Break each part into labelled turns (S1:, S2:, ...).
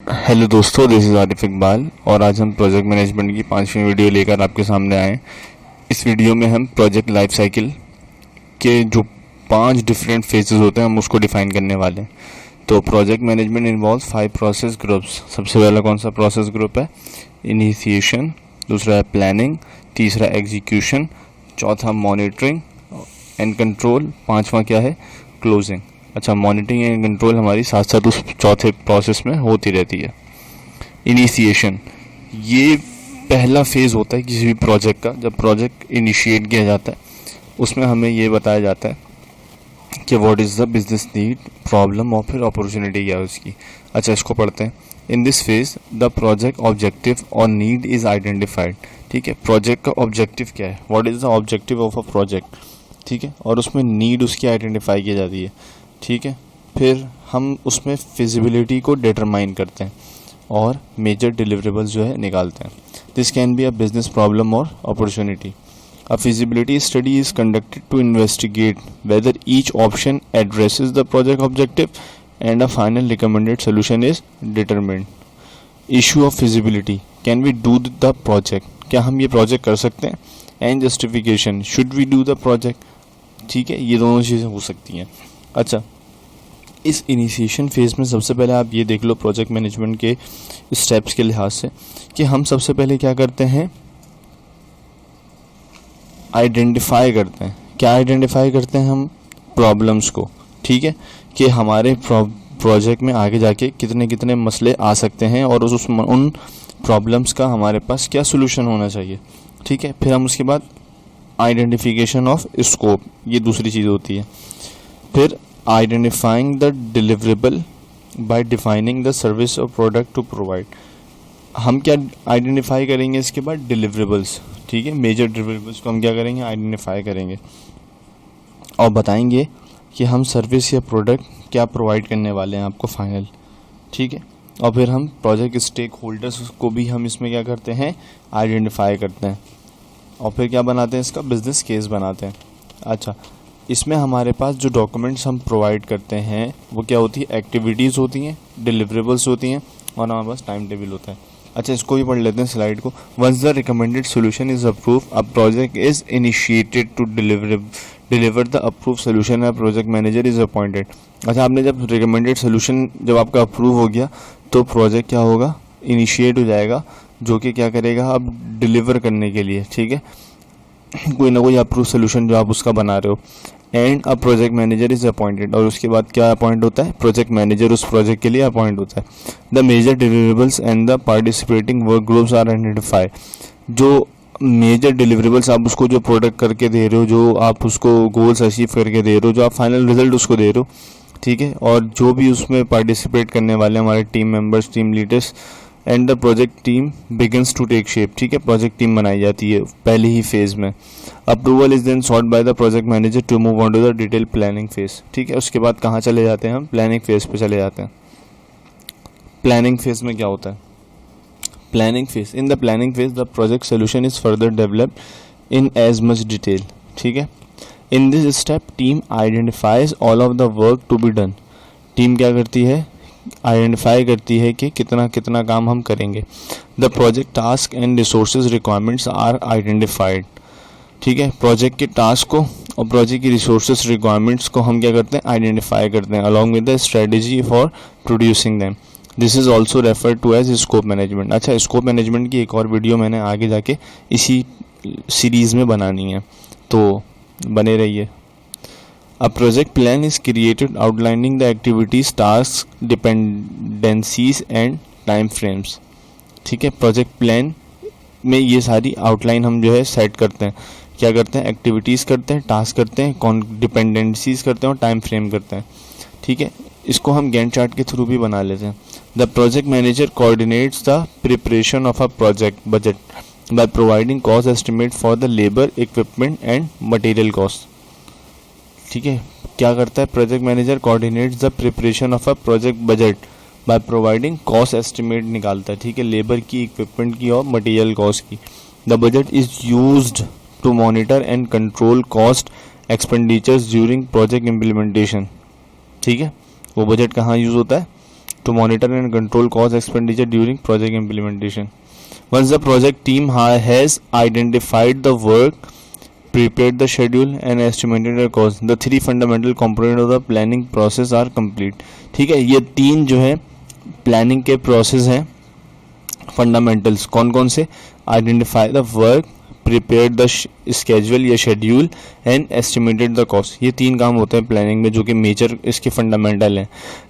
S1: Hello दोस्तों, this is Arif Iqbal और आज हम प्रोजेक्ट मैनेजमेंट की 5वीं वीडियो लेकर आपके सामने आए। इस वीडियो में हम प्रोजेक्ट लाइफ साइकिल के जो 5 डिफरेंट फेजेस होते हैं हम उसको डिफाइन करने वाले हैं। तो project management involve 5 process groups. सबसे पहला कौन सा प्रोसेस ग्रुप है? इनिशिएशन। दूसरा है प्लानिंग। तीसरा एग्जीक्यूशन। चौथा मॉनिटरिंग एंड कंट्रोल। पाँचवा क्या है? क्लोजिंग। अच्छा, मॉनिटरिंग एंड कंट्रोल हमारी साथ साथ उस चौथे प्रोसेस में होती रहती है। इनिशिएशन, ये पहला फेज़ होता है किसी भी प्रोजेक्ट का। जब प्रोजेक्ट इनिशिएट किया जाता है उसमें हमें ये बताया जाता है कि what is the business need, problem और फिर अपॉर्चुनिटी क्या है उसकी। अच्छा, इसको पढ़ते हैं। In this phase the project objective और नीड इज़ आइडेंटिफाइड। ठीक है, प्रोजेक्ट का ऑब्जेक्टिव क्या है, what is the objective of a project. ठीक है, और उसमें नीड उसकी आइडेंटिफाई की जाती है। ठीक है, फिर हम उसमें फिजिबिलिटी को डिटरमाइन करते हैं और मेजर डिलीवरेबल्स जो है निकालते हैं। This can be a business problem और opportunity. A feasibility study is conducted to investigate whether each option addresses the project objective and a final recommended solution is determined. Issue of feasibility. Can we do the project? क्या हम ये project कर सकते हैं? And justification. Should we do the project? ठीक है, ये दोनों चीज़ें हो सकती हैं। अच्छा, इस इनिशिएशन फेज़ में सबसे पहले आप ये देख लो प्रोजेक्ट मैनेजमेंट के स्टेप्स के लिहाज से कि हम सबसे पहले क्या करते हैं, आइडेंटिफाई करते हैं। क्या आइडेंटिफाई करते हैं हम? प्रॉब्लम्स को। ठीक है, कि हमारे प्रोजेक्ट में आगे जाके कितने कितने मसले आ सकते हैं और उन प्रॉब्लम्स का हमारे पास क्या सोल्यूशन होना चाहिए। ठीक है, फिर हम उसके बाद आइडेंटिफिकेशन ऑफ स्कोप, ये दूसरी चीज़ होती है। फिर identifying the deliverable bye defining the service और प्रोडक्ट टू प्रोवाइड। हम क्या आइडेंटिफाई करेंगे इसके बाद? डिलीवरेबल्स। ठीक है, मेजर डिलीवरेबल्स को हम क्या करेंगे? आइडेंटिफाई करेंगे और बताएंगे कि हम सर्विस या प्रोडक्ट क्या प्रोवाइड करने वाले हैं आपको फाइनल। ठीक है, और फिर हम प्रोजेक्ट स्टेक होल्डर्स को भी हम इसमें क्या करते हैं? आइडेंटिफाई करते हैं और फिर क्या बनाते हैं? इसका बिजनेस केस बनाते हैं। अच्छा, इसमें हमारे पास जो डॉक्यूमेंट्स हम प्रोवाइड करते हैं वो क्या होती है? एक्टिविटीज़ होती हैं, डिलीवरेबल्स होती हैं और हमारे पास टाइम टेबल होता है। अच्छा, इसको भी पढ़ लेते हैं स्लाइड को। Once the recommended solution is approve, a project is initiated to deliver the approve solution, a project manager is appointed. अच्छा, आपने जब रिकमेंडेड सोल्यूशन जब आपका अप्रूव हो गया तो प्रोजेक्ट क्या होगा? इनिशिएट हो जाएगा, जो कि क्या करेगा अब डिलीवर करने के लिए। ठीक है, कोई ना कोई अप्रूव सोल्यूशन जो आप उसका बना रहे हो। And a project manager is appointed, और उसके बाद क्या अपॉइंट होता है? प्रोजेक्ट मैनेजर उस प्रोजेक्ट के लिए अपॉइंट होता है। The major deliverables and the participating work groups are identify. जो मेजर डिलीवरेबल्स आप उसको जो प्रोडक्ट करके दे रहे हो, जो आप उसको गोल्स अचीव करके दे रहे हो, जो आप फाइनल रिजल्ट उसको दे रहे हो। ठीक है, और जो भी उसमें पार्टिसिपेट करने वाले हमारे team members, team leaders and the project team begins to take shape. ठीक है, प्रोजेक्ट टीम बनाई जाती है पहले ही फेज में। Approval is then sought by the project manager to move on to the detail planning phase. ठीक है, उसके बाद कहाँ चले जाते हैं हम? प्लानिंग फेज पे चले जाते हैं। प्लानिंग फेज में क्या होता है? Planning phase, in the planning phase the project solution is further developed in as much detail. ठीक है, in this step team identifies all of the work to be done. Team क्या करती है? Identify करती है कि कितना कितना काम हम करेंगे। The project task and resources requirements are identified. ठीक है, प्रोजेक्ट के टास्क को और प्रोजेक्ट की रिसोर्सेज रिक्वायरमेंट्स को हम क्या करते हैं? आइडेंटिफाई करते हैं along with the strategy for producing them. This is also refer to as scope management. अच्छा, स्कोप मैनेजमेंट की एक और वीडियो मैंने आगे जाके इसी सीरीज़ में बनानी है, तो बने रहिए। A project plan is created outlining the activities, tasks, dependencies and time frames. ठीक है, प्रोजेक्ट प्लान में ये सारी आउटलाइन हम जो है सेट करते हैं। क्या करते हैं? एक्टिविटीज़ करते हैं, टास्क करते हैं, डिपेंडेंसीज करते हैं और टाइम फ्रेम करते हैं। ठीक है, इसको हम गैंट चार्ट के थ्रू भी बना लेते हैं। The project manager coordinates the preparation of a project budget by providing cost estimate for the labour, equipment and material cost. ठीक है, क्या करता है? Project manager coordinates the preparation of a project budget by providing cost estimate निकालता है। ठीक है, labour की, इक्विपमेंट की और मटेरियल कॉस्ट की। The budget is used to monitor and control cost expenditures during project implementation. ठीक है, वो बजट कहाँ यूज़ होता है? to monitor and control cost expenditure during project implementation. Once the project team has identified the work, prepared the schedule and estimated the cost, the three fundamental components of the planning process are complete. ठीक है, ये तीन जो है planning के process हैं fundamentals. कौन कौन से? Identify the work, prepare the schedule या schedule and estimated the cost. ये तीन काम होते हैं प्लानिंग में जो कि मेजर इसके फंडामेंटल हैं.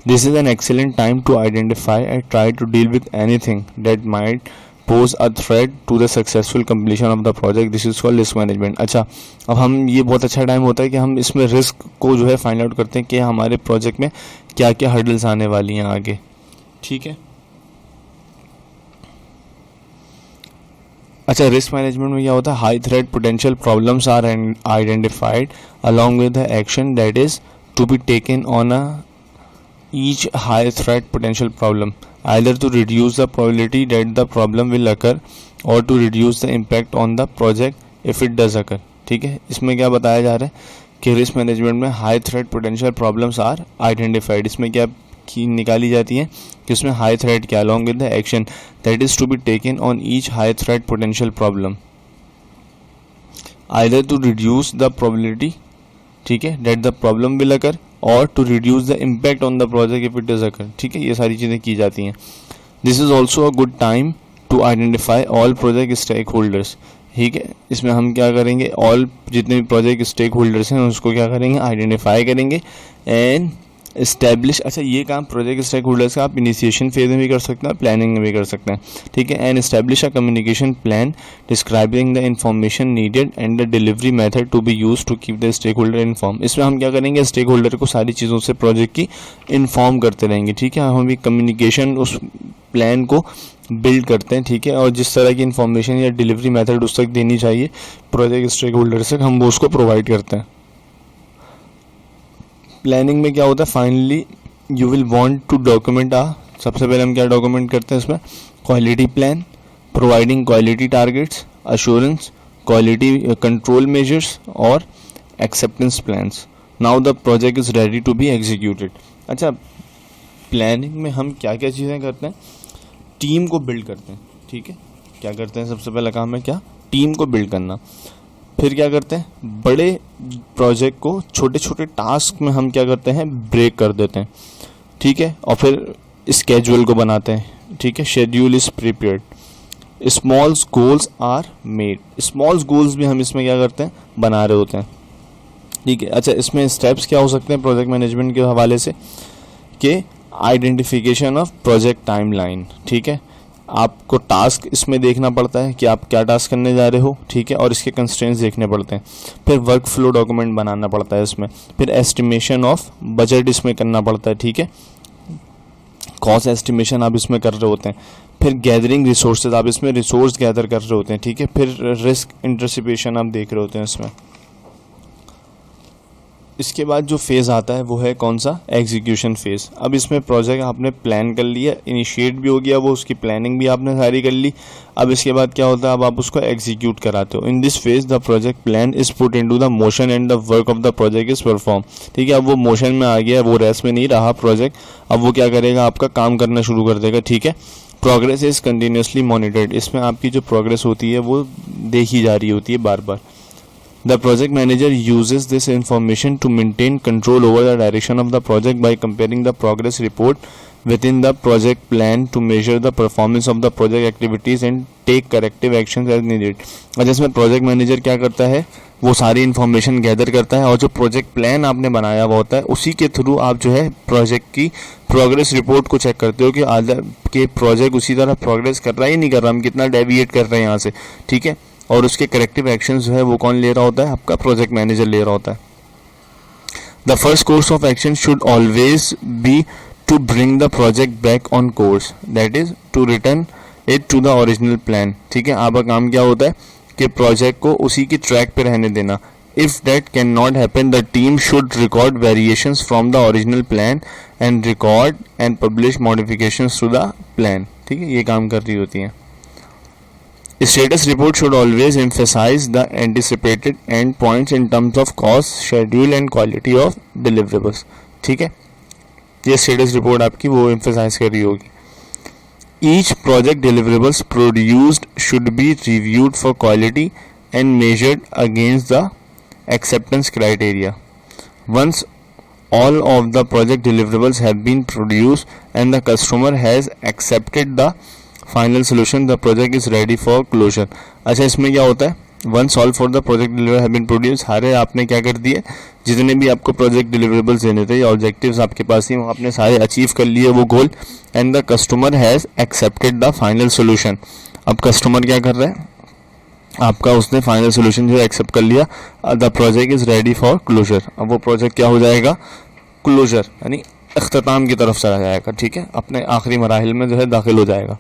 S1: This is an excellent time to identify and try to deal with anything that might pose a threat to the successful completion of the project. This is called risk management. अच्छा, अब हम ये बहुत अच्छा time होता है कि हम इसमें रिस्क को जो है फाइंड आउट करते हैं कि हमारे प्रोजेक्ट में क्या क्या हर्डल्स आने वाली हैं आगे. ठीक है. अच्छा, रिस्क मैनेजमेंट में क्या होता है? High threat potential problems are identified along with the action that is to be taken on a each high threat potential problem, either to reduce the probability that the problem will occur or to reduce the impact on the project if it does occur. ठीक है, इसमें क्या बताया जा रहा है कि risk management में high threat potential problems are identified. इसमें क्या की निकाली जाती है कि उसमें हाई थ्रेट क्या along with the action that is to be taken on each high threat potential problem, either to reduce the probability, ठीक है, that the problem will occur or to reduce the impact on the project if it does occur. ठीक है, ये सारी चीज़ें की जाती हैं. This is also a good time to identify all project stakeholders. ठीक है, इसमें हम क्या करेंगे? ऑल जितने भी प्रोजेक्ट स्टेक होल्डर्स हैं उसको क्या करेंगे? आइडेंटिफाई करेंगे एंड इस्टेब्लिश. अच्छा, ये काम प्रोजेक्ट स्टेक होल्डर्स का आप इनिशिएशन फेज में भी कर सकते हैं, प्लानिंग में भी कर सकते हैं. ठीक है. And establish a communication plan describing the information needed and the delivery method to be use to keep the stakeholder inform. इसमें हम क्या करेंगे? स्टेक होल्डर को सारी चीज़ों से प्रोजेक्ट की इन्फॉर्म करते रहेंगे. ठीक है, हम भी कम्युनिकेशन उस प्लान को बिल्ड करते हैं. ठीक है, और जिस तरह की इन्फॉर्मेशन या डिलीवरी मेथड उस तक देनी चाहिए प्रोजेक्ट स्टेक होल्डर से, हम वो उसको प्रोवाइड करते हैं. प्लानिंग में क्या होता है? Finally you will want to document सबसे पहले हम क्या डॉक्यूमेंट करते हैं इसमें? Quality plan, providing quality targets, assurance, quality control measures और acceptance plans. Now the project is ready to be executed. अच्छा, प्लानिंग में हम क्या क्या चीज़ें करते हैं? टीम को बिल्ड करते हैं. ठीक है, क्या करते हैं? सबसे पहला काम है क्या? टीम को बिल्ड करना. फिर क्या करते हैं? बड़े प्रोजेक्ट को छोटे छोटे टास्क में हम क्या करते हैं? ब्रेक कर देते हैं. ठीक है, और फिर स्केड्यूल को बनाते हैं. ठीक है, schedule is prepared, small goals are made. Small goals भी हम इसमें क्या करते हैं? बना रहे होते हैं. ठीक है. अच्छा, इसमें स्टेप्स क्या हो सकते हैं प्रोजेक्ट मैनेजमेंट के हवाले से? कि आइडेंटिफिकेशन ऑफ प्रोजेक्ट टाइमलाइन. ठीक है, आपको टास्क इसमें देखना पड़ता है कि आप क्या टास्क करने जा रहे हो. ठीक है, और इसके कंस्ट्रेंट्स देखने पड़ते हैं. फिर वर्क फ्लो डॉक्यूमेंट बनाना पड़ता है इसमें. फिर एस्टिमेशन ऑफ बजट इसमें करना पड़ता है. ठीक है, कॉस्ट एस्टिमेशन आप इसमें कर रहे होते हैं. फिर गैदरिंग रिसोर्सेज, आप इसमें रिसोर्स गैदर कर रहे होते हैं. ठीक है, फिर रिस्क एंटिसिपेशन आप देख रहे होते हैं इसमें. इसके बाद जो फेज़ आता है वो है कौन सा? Execution phase. अब इसमें प्रोजेक्ट आपने प्लान कर लिया, इनिशिएट भी हो गया वो, उसकी प्लानिंग भी आपने सारी कर ली. अब इसके बाद क्या होता है? अब आप उसको एग्जीक्यूट कराते हो. In this phase the project plan is put into the motion and the work of the project is perform. ठीक है, अब वो मोशन में आ गया, वो रेस्ट में नहीं रहा प्रोजेक्ट. अब वो क्या करेगा? आपका काम करना शुरू कर देगा. ठीक है, प्रोग्रेस इज कंटिन्यूसली मॉनिटर्ड. इसमें आपकी जो प्रोग्रेस होती है वो देखी जा रही होती है बार बार. The project manager uses this information to maintain control over the direction of the project by comparing the progress report within the project plan to measure the performance of the project activities and take corrective actions as needed. और जिसमें project manager क्या करता है? वो सारी information gather करता है और जो प्रोजेक्ट प्लान आपने बनाया हुआ होता है उसी के थ्रू आप जो है प्रोजेक्ट की प्रोग्रेस रिपोर्ट को चेक करते हो कि आधा के प्रोजेक्ट उसी तरह प्रोग्रेस कर रहा है या नहीं कर रहा, हम कितना डेविएट कर रहे हैं यहाँ से. ठीक है, और उसके करेक्टिव एक्शन जो है वो कौन ले रहा होता है? आपका प्रोजेक्ट मैनेजर ले रहा होता है. The first course of action should always be to bring the project back on course, that is to return it to the original plan. ठीक है, आपका काम क्या होता है कि प्रोजेक्ट को उसी की ट्रैक पे रहने देना. If that can not happen the team should record variations from the original plan and record and publish modifications to the plan. ठीक है, ये काम कर रही होती हैं. Status report should always emphasize the anticipated end points in terms of cost, schedule and quality of deliverables. ठीक है, ये स्टेटस रिपोर्ट आपकी वो एम्फेसाइज कर रही होगी। Each project deliverables produced should be reviewed for quality and measured against the acceptance criteria. Once all of the project deliverables have been produced and the customer has accepted the final solution, the project is ready for closure. अच्छा, इसमें क्या होता है, once all for the project deliverables have been produced, सारे आपने क्या कर दिए, जितने भी आपको प्रोजेक्ट डिलीवरेबल्स देने थे या ऑब्जेक्टिव्स आपके पास ही वो आपने सारे अचीव कर लिए वो goal, and the customer has accepted the final solution. अब कस्टमर क्या कर रहा है, आपका उसने फाइनल सोल्यूशन जो एक्सेप्ट कर लिया, the project is ready for closure. अब वो प्रोजेक्ट क्या हो जाएगा, क्लोजर यानी अख्ताम की तरफ चला जाएगा, ठीक है, अपने आखिरी मराहिल में जो है दाखिल हो जाएगा।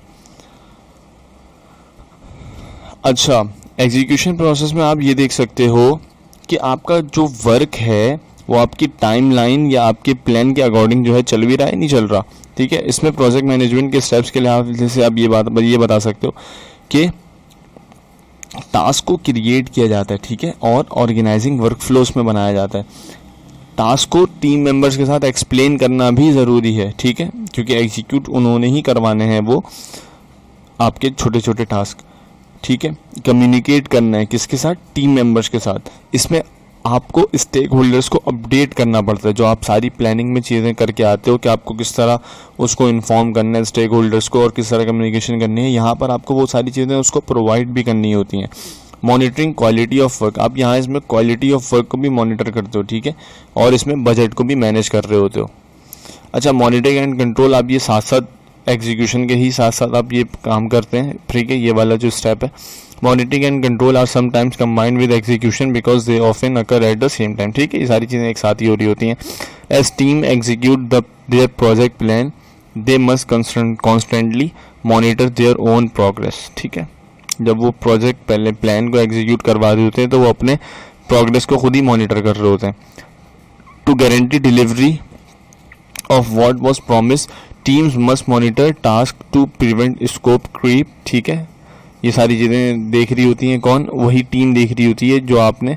S1: अच्छा, एग्जीक्यूशन प्रोसेस में आप ये देख सकते हो कि आपका जो वर्क है वो आपकी टाइमलाइन या आपके प्लान के अकॉर्डिंग जो है चल भी रहा है, नहीं चल रहा, ठीक है। इसमें प्रोजेक्ट मैनेजमेंट के स्टेप्स के लिहाज से आप ये बता सकते हो कि टास्क को क्रिएट किया जाता है, ठीक है, और ऑर्गेनाइजिंग वर्क फ्लोस में बनाया जाता है। टास्क को टीम मेंबर्स के साथ एक्सप्लेन करना भी ज़रूरी है, ठीक है, क्योंकि एग्जीक्यूट उन्होंने ही करवाने हैं वो आपके छोटे छोटे टास्क, ठीक है। कम्युनिकेट करना है किसके साथ, टीम मेंबर्स के साथ। इसमें आपको स्टेक होल्डर्स को अपडेट करना पड़ता है, जो आप सारी प्लानिंग में चीज़ें करके आते हो कि आपको किस तरह उसको इन्फॉर्म करना है स्टेक होल्डर्स को और किस तरह कम्युनिकेशन करनी है। यहाँ पर आपको वो सारी चीज़ें उसको प्रोवाइड भी करनी होती हैं। मॉनिटरिंग क्वालिटी ऑफ वर्क, आप यहाँ इसमें क्वालिटी ऑफ वर्क को भी मॉनिटर करते हो, ठीक है, और इसमें बजट को भी मैनेज कर रहे होते हो। अच्छा, मॉनिटरिंग एंड कंट्रोल आप ये साथ साथ एग्जीक्यूशन के ही साथ साथ आप ये काम करते हैं, ठीक है, ये वाला जो स्टेप है। Monitoring and control are sometimes combined with execution because they often occur at the same time, ठीक है, ये सारी चीज़ें एक साथ ही हो रही होती हैं। As team execute their project plan they must constantly monitor their own progress, ठीक है। जब वो प्रोजेक्ट पहले प्लान को एग्जीक्यूट करवा रहे होते हैं तो वो अपने प्रोग्रेस को खुद ही मॉनिटर कर रहे होते हैं। To guarantee delivery of what was promise teams must monitor task to prevent scope creep, ठीक है, ये सारी चीज़ें देख रही होती हैं कौन, वही टीम देख रही होती है जो आपने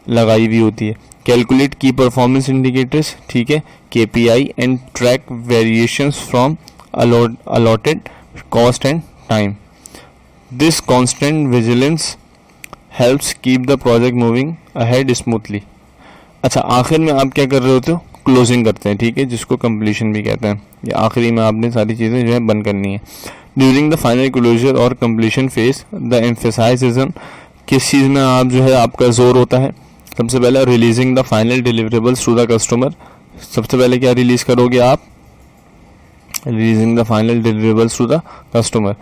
S1: लगाई हुई होती है। कैलकुलेट की परफॉर्मेंस इंडिकेटर्स, ठीक है, KPI and track variations from allotted cost and time. This constant vigilance helps keep the project moving ahead smoothly. अच्छा, आखिर में आप क्या कर रहे होते हो, क्लोजिंग करते हैं, ठीक है, जिसको कंप्लीशन भी कहते हैं। ये आखिरी में आपने सारी चीज़ें जो है बंद करनी है। ड्यूरिंग द फाइनल क्लोजर और कंप्लीशन फेज द एम्फेसाइजेशन, किस चीज़ में आप जो है आपका जोर होता है, सबसे पहले releasing the final deliverables to the customer. सबसे पहले क्या रिलीज करोगे आप, releasing the final deliverables to the customer,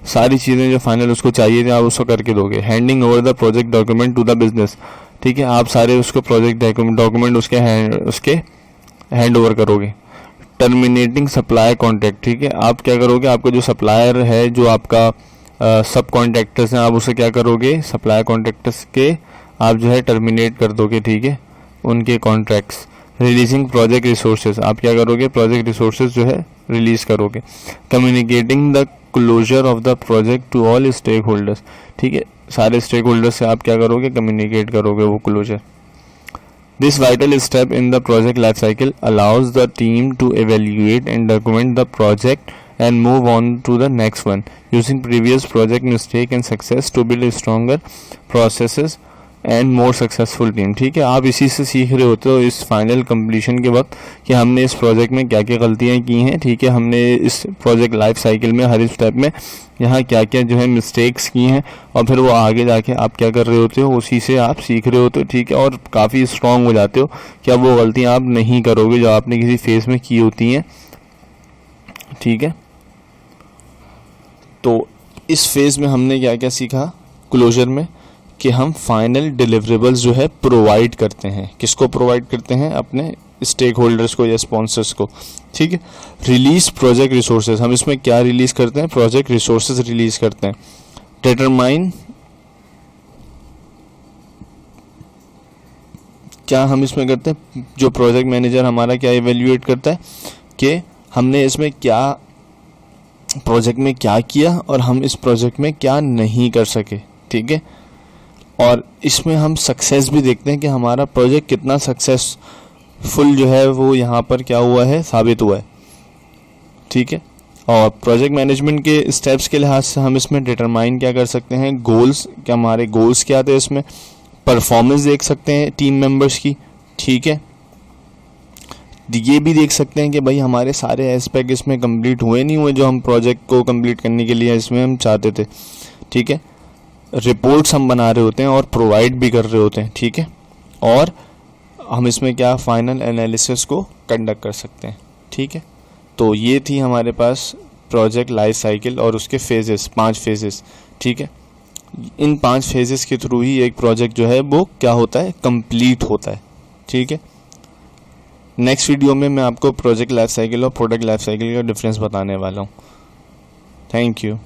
S1: सारी चीज़ें जो फाइनल उसको चाहिए थी आप उसको करके दोगे। Handing over the project document to the business, ठीक है, आप सारे उसको प्रोजेक्ट डॉक्यूमेंट उसके हैंड ओवर करोगे। टर्मिनेटिंग सप्लायर कॉन्ट्रैक्ट, ठीक है, आप क्या करोगे, आपका जो सप्लायर है, जो आपका सब कॉन्ट्रैक्टर्स हैं, आप उसे क्या करोगे, सप्लायर कॉन्ट्रैक्टर्स के आप जो है टर्मिनेट कर दोगे, ठीक है, उनके कॉन्ट्रैक्ट्स। रिलीजिंग प्रोजेक्ट रिसोर्सेज, आप क्या करोगे, प्रोजेक्ट रिसोर्सेज जो है रिलीज करोगे। Communicating the closure of the project to all stakeholders, ठीक है, सारे स्टेक होल्डर्स से आप क्या करोगे, कम्युनिकेट करोगे वो closure. This vital step in the project lifecycle allows the team to evaluate and document the project and move on to the next one, using previous project mistake and success to build stronger processes and more successful team, ठीक है। आप इसी से सीख रहे होते हो इस फाइनल कंप्लीशन के वक्त कि हमने इस प्रोजेक्ट में क्या क्या गलतियाँ की हैं, ठीक है, हमने इस प्रोजेक्ट लाइफ साइकिल में हर स्टेप में यहाँ क्या क्या जो है मिस्टेक्स की हैं, और फिर वो आगे जाके आप क्या कर रहे होते हो, उसी से आप सीख रहे होते हो, ठीक है, और काफ़ी स्ट्रांग हो जाते हो कि अब वो गलतियाँ आप नहीं करोगे जो आपने किसी फेज में की होती हैं, ठीक है। तो इस फेज में हमने क्या क्या सीखा क्लोजर में, कि हम फाइनल डिलीवरेबल्स जो है प्रोवाइड करते हैं, किसको प्रोवाइड करते हैं, अपने स्टेक होल्डर्स को या स्पॉन्सर्स को, ठीक है। रिलीज प्रोजेक्ट रिसोर्सेज, हम इसमें क्या रिलीज करते हैं, प्रोजेक्ट रिसोर्सेज रिलीज करते हैं। डिटरमाइन, क्या हम इसमें करते हैं, जो प्रोजेक्ट मैनेजर हमारा क्या इवेल्युएट करता है कि हमने इसमें क्या प्रोजेक्ट में क्या किया और हम इस प्रोजेक्ट में क्या नहीं कर सके, ठीक है। और इसमें हम सक्सेस भी देखते हैं कि हमारा प्रोजेक्ट कितना सक्सेस फुल जो है वो यहाँ पर क्या हुआ है, साबित हुआ है। ठीक है, और प्रोजेक्ट मैनेजमेंट के स्टेप्स के लिहाज से हम इसमें डिटरमाइन क्या कर सकते हैं, गोल्स, क्या हमारे गोल्स क्या थे, इसमें परफॉर्मेंस देख सकते हैं टीम मेंबर्स की। ठीक है, ये भी देख सकते हैं कि भाई हमारे सारे एस्पेक्ट इसमें कंप्लीट हुए नहीं हुए जो हम प्रोजेक्ट को कंप्लीट करने के लिए इसमें हम चाहते थे। ठीक है, रिपोर्ट्स हम बना रहे होते हैं और प्रोवाइड भी कर रहे होते हैं। ठीक है, और हम इसमें क्या फाइनल एनालिसिस को कंडक्ट कर सकते हैं। ठीक है, तो ये थी हमारे पास प्रोजेक्ट लाइफ साइकिल और उसके फेजेस, 5 फेजेस। ठीक है, इन 5 फेजेस के थ्रू ही एक प्रोजेक्ट जो है वो क्या होता है, कंप्लीट होता है। ठीक है, नेक्स्ट वीडियो में मैं आपको प्रोजेक्ट लाइफ साइकिल और प्रोडक्ट लाइफ साइकिल का डिफरेंस बताने वाला हूँ। Thank you.